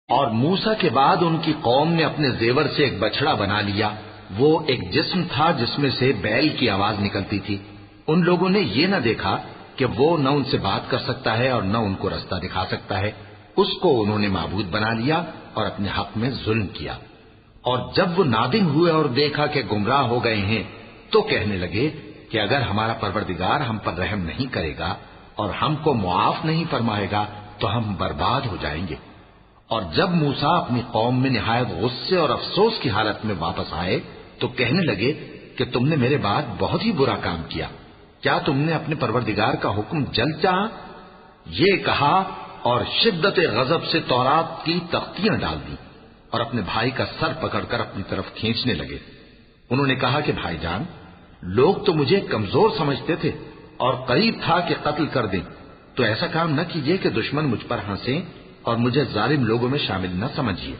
اور موسیٰ کے بعد ان کی قوم نے اپنے زیور سے ایک بچڑا بنا لیا، وہ ایک جسم تھا جس میں سے بیل کی آواز نکلتی تھی۔ ان لوگوں نے یہ نہ دیکھا کہ وہ نہ ان سے بات کر سکتا ہے اور نہ ان کو رستہ دکھا سکتا ہے، اس کو انہوں نے معبود بنا لیا اور اپنے حق میں ظلم کیا۔ اور جب وہ نادم ہوئے اور دیکھا کہ گمراہ ہو گئے ہیں تو کہنے لگے کہ اگر ہمارا پروردگار ہم پر رحم نہیں کرے گا اور ہم کو معاف نہیں فرمائے گا تو ہم برباد ہو جائیں گے۔ اور جب موسیٰ اپنی قوم میں نہایت غصے اور افسوس کی حالت میں واپس آئے تو کہنے لگے کہ تم نے میرے بعد بہت ہی برا کام کیا، کیا تم نے اپنے پروردگار کا حکم جلد چاہا؟ یہ کہا اور شدت غضب سے تورات کی تختیاں ڈال دی اور اپنے بھائی کا سر پکڑ کر اپنی طرف کھینچنے لگے۔ انہوں نے کہا کہ بھائی جان، لوگ تو مجھے کمزور سمجھتے تھے اور قریب تھا کہ قتل کر دیں، تو ایسا کام نہ کیجیے کہ دشمن مجھ پر ہنسیں اور مجھے ظالم لوگوں میں شامل نہ سمجھیے۔